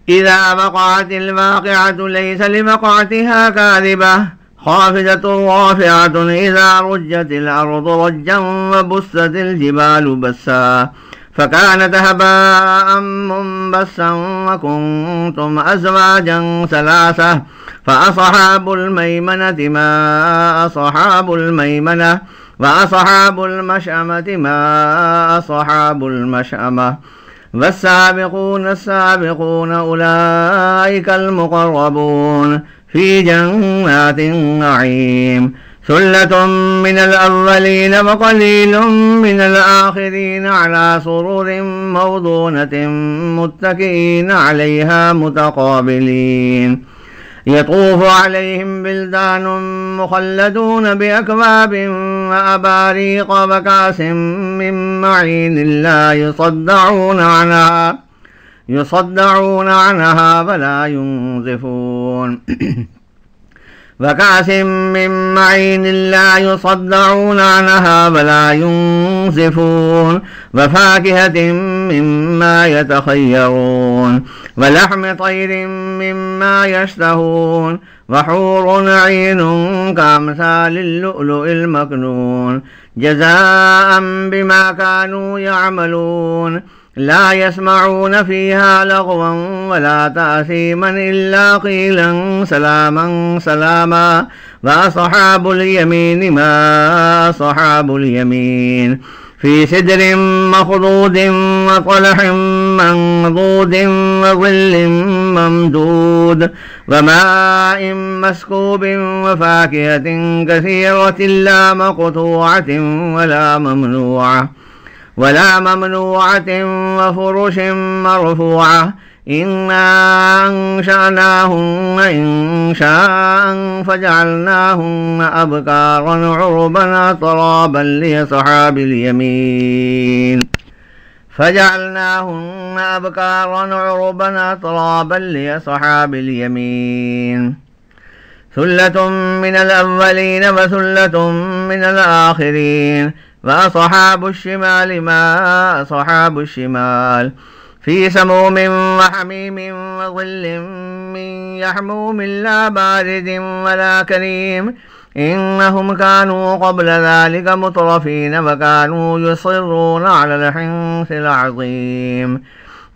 إذا وقعت الواقعة ليس لوقعتها كاذبة خافضة رافعة إذا رجت الأرض رجا وبست الجبال بسا فكانت هباء منبثا وكنتم أزواجا ثلاثة فأصحاب الميمنة ما أصحاب الميمنة وأصحاب المشأمة ما أصحاب المشأمة والسابقون السابقون أولئك المقربون في جنات النعيم ثلة من الأولين وقليل من الآخرين على سرر موضونة متكئين عليها متقابلين يطوف عليهم بلدان مخلدون بأكواب وأباريق وكأس من معين لا يصدعون عنها ولا ينزفون وكأس من معين لا يصدعون عنها ولا ينزفون وفاكهة مما يتخيرون ولحم طير مما يشتهون وحور عين كأمثال اللؤلؤ المكنون جزاء بما كانوا يعملون لا يسمعون فيها لغوا ولا تأثيما إلا قيلا سلاما سلاما وأصحاب اليمين ما أصحاب اليمين في سدر مخضود وطلح منضود وظل ممدود وماء مسكوب وفاكهة كثيرة لا مقطوعة ولا ممنوعة وفرش مرفوعة إنا أنشأناهن إنشاء فجعلناهن أبكارا عربا أترابا لأصحاب اليمين ثلة من الأولين وثلة من الآخرين وأصحاب الشمال ما أصحاب الشمال في سموم وحميم وظل من يحموم لا بارد ولا كريم إنهم كانوا قبل ذلك مترفين وكانوا يصرون على الحنث العظيم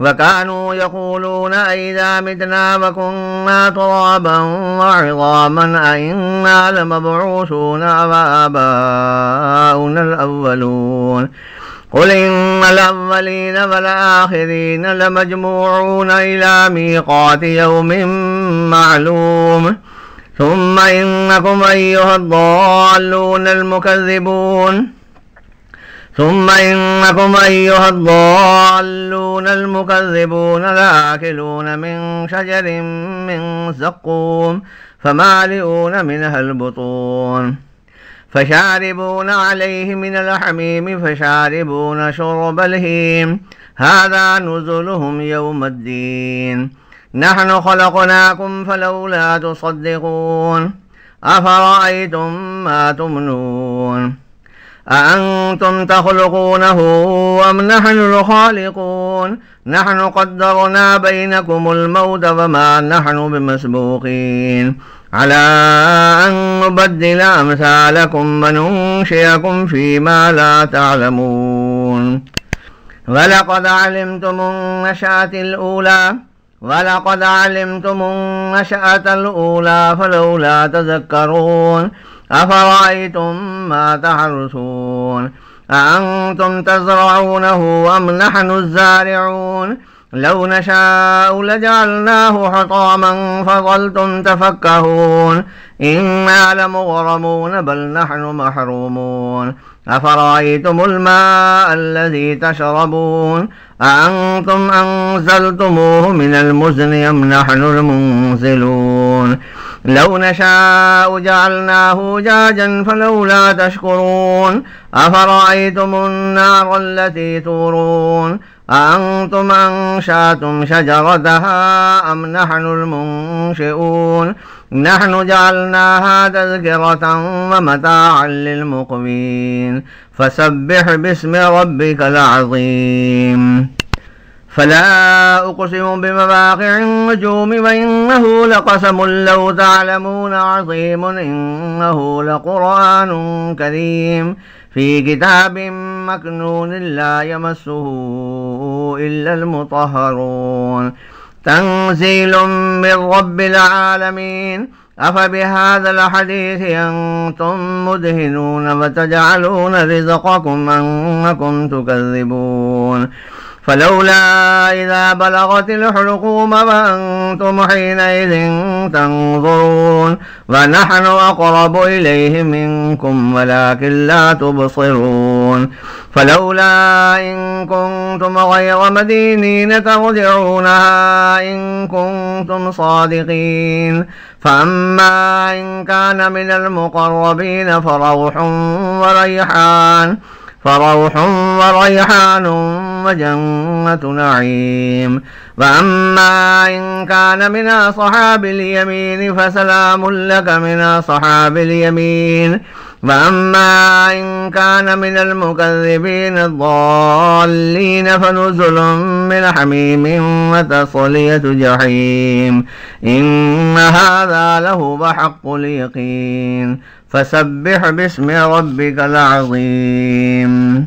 وكانوا يقولون أئذا متنا وكنا ترابا وعظاما أئنا لمبعوثون وآباؤنا الأولون قل إن الأولين والآخرين لمجموعون إلى ميقات يوم معلوم ثم إنكم أيها الضالون المكذبون لآكلون من شجر من زقوم فمالئون منها البطون فشاربون عليه من الحميم فشاربون شرب الهيم هذا نزلهم يوم الدين نحن خلقناكم فلولا تصدقون أفرأيتم ما تمنون أأنتم تخلقونه أم نحن الخالقون نحن قدرنا بينكم الموت وما نحن بمسبوقين على أن نبدل أمثالكم وننشئكم فيما لا تعلمون ولقد علمتم النشأة الأولى فلولا تذكرون أفرأيتم ما تحرثون أأنتم تزرعونه أم نحن الزارعون لو نشاء لجعلناه حطاما فظلتم تفكهون إنا لمغرمون بل نحن محرومون أفرأيتم الماء الذي تشربون أأنتم أنزلتموه من المزن أم نحن المنزلون لو نشاء جعلناه جاجا فلولا تشكرون أفرأيتم النار التي تورون أأنتم أنشأتم شجرتها أم نحن المنشئون نحن جعلناها تذكرة ومتاعا للمقوين فسبح باسم ربك العظيم فلا أقسم بمواقع النجوم وإنه لقسم لو تعلمون عظيم إنه لقرآن كريم في كتاب مكنون لا يمسه إلا المطهرون تنزيل من رب العالمين أفبهذا الحديث أنتم مدهنون وتجعلون رزقكم أنكم تكذبون فلولا إذا بلغت الحلقوم وأنتم حينئذ تنظرون ونحن أقرب إليه منكم ولكن لا تبصرون فلولا إن كنتم غير مدينين ترجعونها إن كنتم صادقين فأما إن كان من المقربين فروح وريحان وجنة نعيم وأما إن كان من أصحاب اليمين فسلام لك من أصحاب اليمين وأما إن كان من المكذبين الضالين فنزل من حميم وتصلية جحيم إن هذا لهو حق اليقين فسبح باسم ربك العظيم